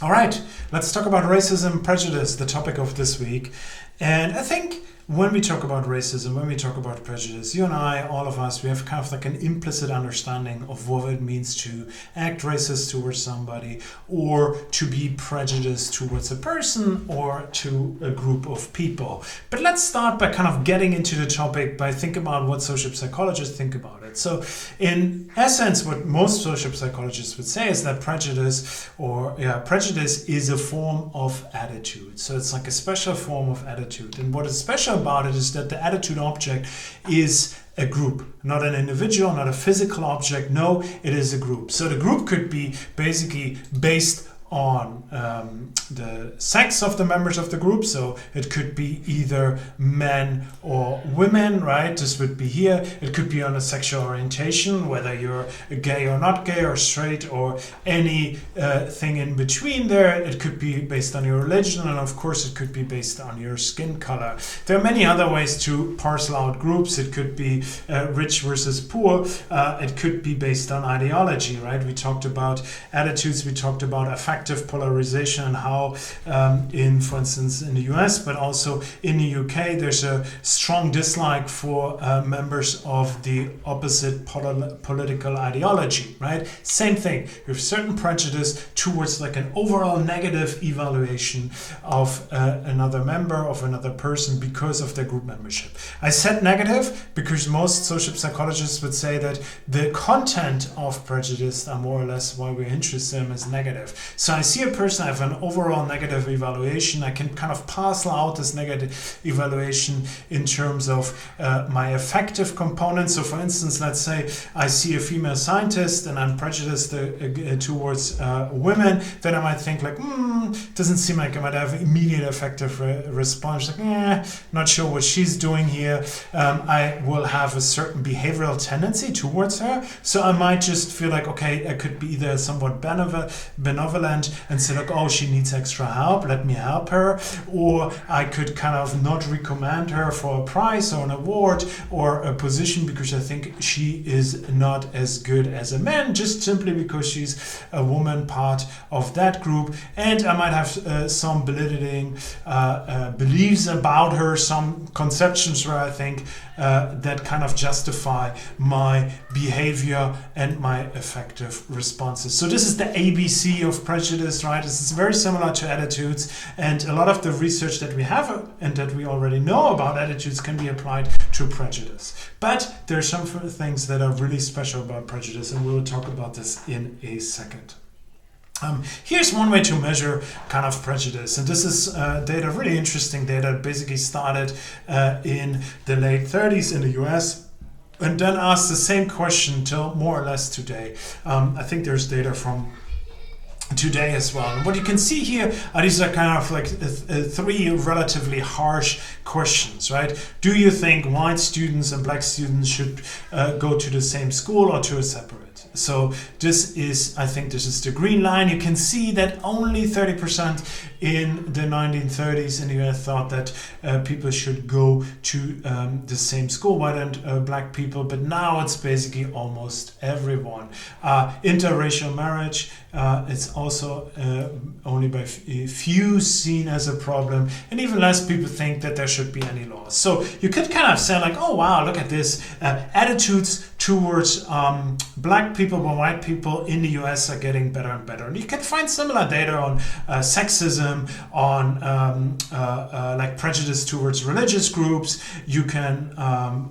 All right, let's talk about racism, prejudice, the topic of this week. And I think when we talk about racism, when we talk about prejudice, you and I, all of us, we have kind of like an implicit understanding of what it means to act racist towards somebody or to be prejudiced towards a person or to a group of people. But let's start by kind of getting into the topic by thinking about what social psychologists think about it. So in essence, what most social psychologists would say is that prejudice is a form of attitude. So it's like a special form of attitude. And what is special about it is that the attitude object is a group, not an individual, not a physical object. No, it is a group. So the group could be basically based on the sex of the members of the group. So it could be either men or women, right? This would be here. It could be on a sexual orientation, whether you're gay or not gay or straight or any thing in between there. It could be based on your religion, and of course it could be based on your skin color. There are many other ways to parcel out groups. It could be rich versus poor. It could be based on ideology, right? We talked about attitudes, we talked about affective polarization and how for instance, in the US, but also in the UK, there's a strong dislike for members of the opposite political ideology, right? Same thing. You have certain prejudice towards like an overall negative evaluation of another member, of another person because of their group membership. I said negative because most social psychologists would say that the content of prejudice are more or less why we're interested in as negative. So I see a person, I have an overall negative evaluation. I can kind of parcel out this negative evaluation in terms of my affective components. So for instance, let's say I see a female scientist and I'm prejudiced towards women, then I might think like, doesn't seem like I might have immediate affective response. Like, not sure what she's doing here. I will have a certain behavioral tendency towards her. So I might just feel like, okay, I could be either somewhat benevolent and say like, oh, she needs extra help, let me help her. Or I could kind of not recommend her for a prize or an award or a position because I think she is not as good as a man, just simply because she's a woman part of that group. And I might have some belittling beliefs about her, some conceptions where I think that kind of justify my behavior and my affective responses. So this is the ABC of prejudice, right? This is very similar to attitudes, and a lot of the research that we have and that we already know about attitudes can be applied to prejudice. But there are some things that are really special about prejudice, and we'll talk about this in a second. Here's one way to measure kind of prejudice, and this is data, really interesting data, basically started in the late 30s in the US and then asked the same question till more or less today. I think there's data from today as well. And what you can see here are these are kind of like three relatively harsh questions, right? Do you think white students and black students should go to the same school or to a separate? So this is, I think this is the green line. You can see that only 30% in the 1930s in the US thought that people should go to the same school, white and black people, but now it's basically almost everyone. Interracial marriage, it's also only by few seen as a problem, and even less people think that there should be any laws. So you could kind of say like, oh wow, look at this. Attitudes towards black people or white people in the US are getting better and better. And you can find similar data on sexism, on like prejudice towards religious groups, you can,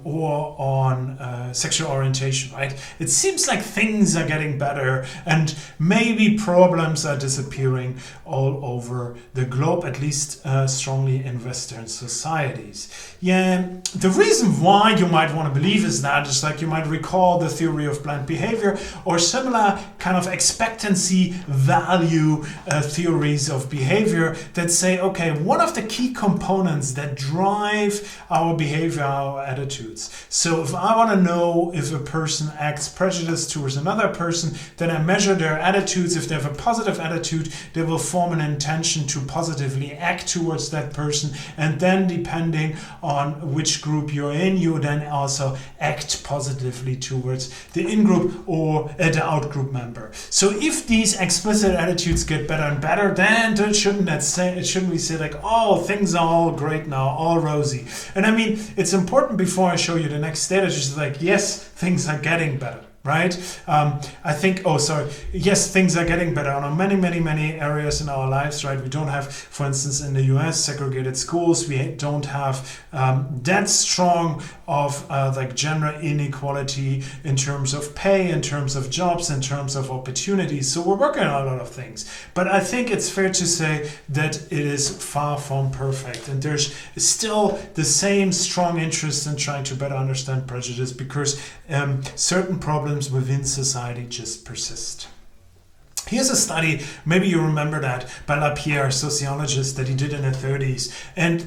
or on sexual orientation, right? It seems like things are getting better and maybe problems are disappearing all over the globe, at least strongly in Western societies. Yeah, the reason why you might want to believe is that is like you might recall the theory of blind behavior or similar kind of expectancy value theories of behavior that say, okay, one of the key components that drive our behavior, our attitudes. So if I want to know if a person acts prejudiced towards another person, then I measure their attitudes. If they have a positive attitude, they will form an intention to positively act towards that person. And then depending on which group you're in, you then also act positively positivity towards the in-group or the out-group member. So if these explicit attitudes get better and better, then shouldn't we say like, oh, things are all great now, all rosy? And I mean, it's important before I show you the next status, just like, yes, things are getting better. Right? Yes, things are getting better on many areas in our lives, right? We don't have, for instance, in the US, segregated schools. We don't have that strong of like gender inequality in terms of pay, in terms of jobs, in terms of opportunities. So we're working on a lot of things. But I think it's fair to say that it is far from perfect. And there's still the same strong interest in trying to better understand prejudice because certain problems within society just persist. Here's a study, maybe you remember that, by Lapierre, a sociologist, that he did in the 30s. And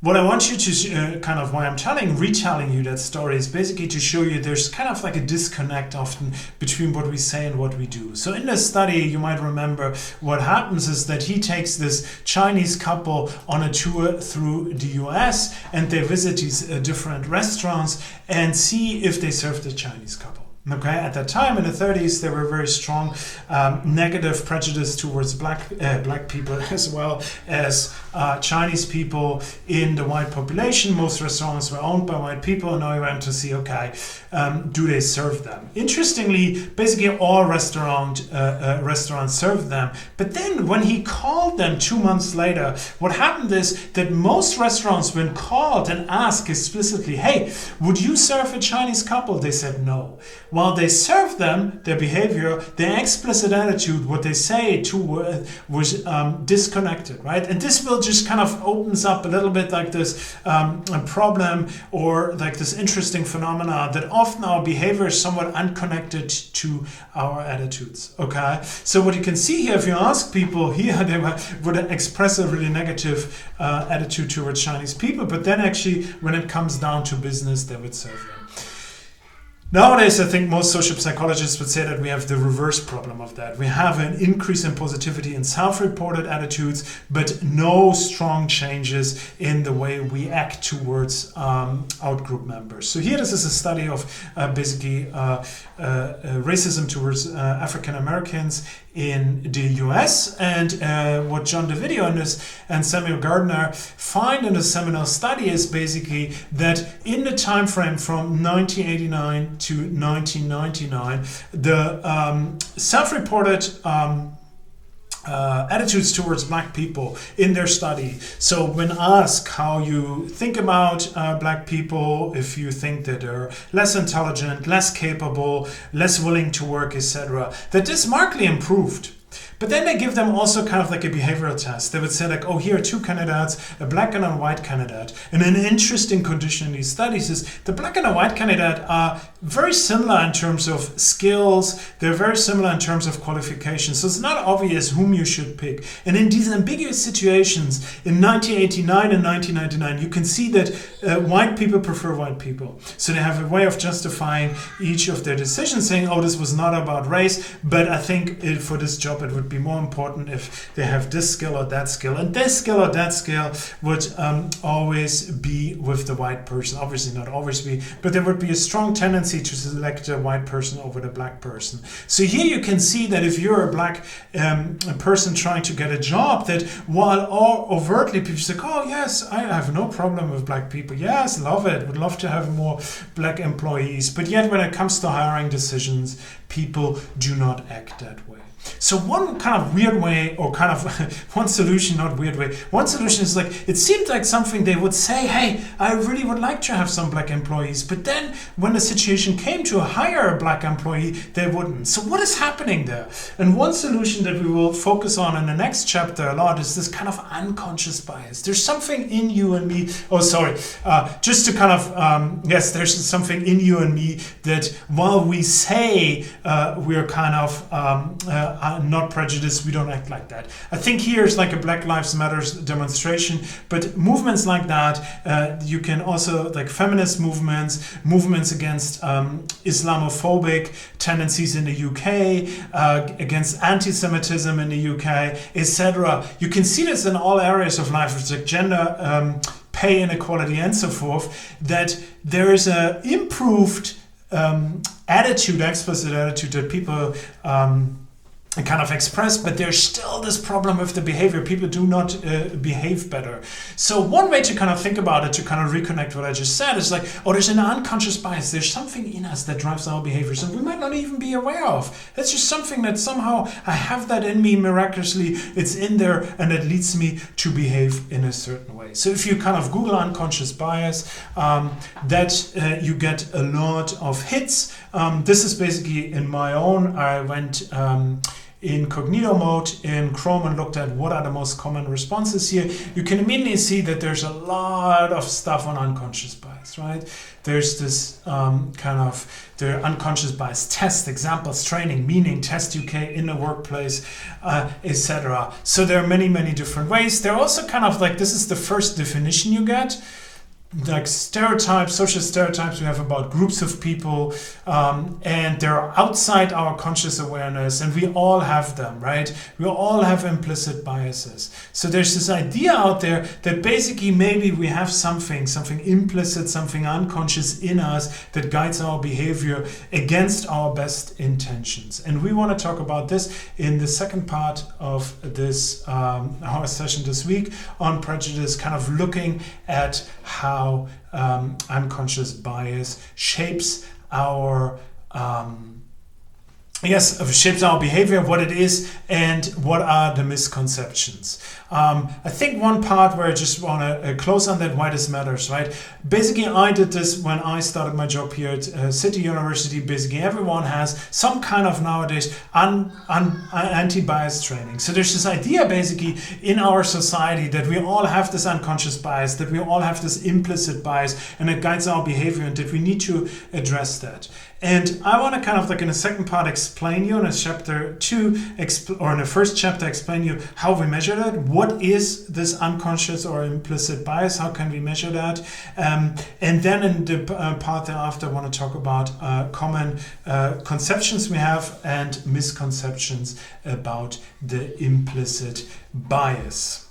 what I want you to why I'm retelling you that story is basically to show you there's kind of like a disconnect often between what we say and what we do. So in this study, you might remember what happens is that he takes this Chinese couple on a tour through the US and they visit these different restaurants and see if they serve the Chinese couple. Okay, at that time in the 30s, there were very strong negative prejudice towards black people as well as Chinese people in the white population. Most restaurants were owned by white people, and now you went to see, okay, do they serve them? Interestingly, basically all restaurants served them. But then when he called them 2 months later, what happened is that most restaurants, when called and asked explicitly, hey, would you serve a Chinese couple? They said no. While they served them, their behavior, their explicit attitude, what they say was disconnected, right? And this will just kind of opens up a little bit like this problem or like this interesting phenomena that often our behavior is somewhat unconnected to our attitudes, okay? So what you can see here, if you ask people here, they would express a really negative attitude towards Chinese people, but then actually when it comes down to business, they would serve them. Nowadays, I think most social psychologists would say that we have the reverse problem of that. We have an increase in positivity in self-reported attitudes, but no strong changes in the way we act towards out-group members. So here, this is a study of racism towards African Americans in the US, and what John DeVideo and Samuel Gardner find in a seminal study is basically that in the time frame from 1989 to 1999, the self-reported attitudes towards black people in their study. So when asked how you think about black people, if you think that they're less intelligent, less capable, less willing to work, etc., that this markedly improved. But then they give them also kind of like a behavioral test. They would say like, oh, here are two candidates, a black and a white candidate. And an interesting condition in these studies is the black and a white candidate are very similar in terms of skills. They're very similar in terms of qualifications. So it's not obvious whom you should pick. And in these ambiguous situations, in 1989 and 1999, you can see that white people prefer white people. So they have a way of justifying each of their decisions, saying, oh, this was not about race, but I think for this job it would be more important if they have this skill or that skill. And this skill or that skill would always be with the white person. Obviously not always be, but there would be a strong tendency to select a white person over the black person. So here you can see that if you're a black person trying to get a job, that while overtly people say, oh yes, I have no problem with black people. Yes, love it. Would love to have more black employees. But yet when it comes to hiring decisions, people do not act that way. So one kind of weird way, or kind of one solution, not weird way, one solution is like, it seemed like something they would say, hey, I really would like to have some black employees. But then when the situation came to hire a black employee, they wouldn't. So what is happening there? And one solution that we will focus on in the next chapter a lot is this kind of unconscious bias. There's something in you and me, there's something in you and me that while we say we're kind of not prejudiced, we don't act like that. I think here's like a Black Lives Matters demonstration, but movements like that, you can also, like feminist movements against Islamophobic tendencies in the UK, against anti-Semitism in the UK, etc. You can see this in all areas of life, it's like gender, pay inequality and so forth, that there is a improved attitude, explicit attitude that people kind of express, but there's still this problem with the behavior. People do not behave better. So one way to kind of think about it, to kind of reconnect what I just said, is like, oh, there's an unconscious bias. There's something in us that drives our behaviors, and we might not even be aware of. That's just something that somehow I have that in me miraculously. It's in there, and it leads me to behave in a certain way. So if you kind of Google unconscious bias, you get a lot of hits. This is basically in my own. I went incognito mode in Chrome and looked at what are the most common responses here. You can immediately see that there's a lot of stuff on unconscious bias, right? There's this the unconscious bias test, examples, training, meaning, test UK, in the workplace, etc. So there are many, many different ways. They're also kind of like, this is the first definition you get. Like stereotypes, social stereotypes we have about groups of people, and they're outside our conscious awareness, and we all have them, right? We all have implicit biases. So there's this idea out there that basically maybe we have something implicit, something unconscious in us that guides our behavior against our best intentions. And we want to talk about this in the second part of this our session this week on prejudice, kind of looking at how unconscious bias shapes our shapes our behavior, what it is, and what are the misconceptions. I think one part where I just want to close on that, why this matters, right? Basically, I did this when I started my job here at City University. Basically, everyone has some kind of nowadays anti-bias training. So there's this idea basically in our society that we all have this unconscious bias, that we all have this implicit bias, and it guides our behavior, and that we need to address that. And I want to kind of like in the second part explain you in chapter 2 or in the first chapter explain you how we measure that. What is this unconscious or implicit bias? How can we measure that? And then in the part thereafter I want to talk about common conceptions we have and misconceptions about the implicit bias.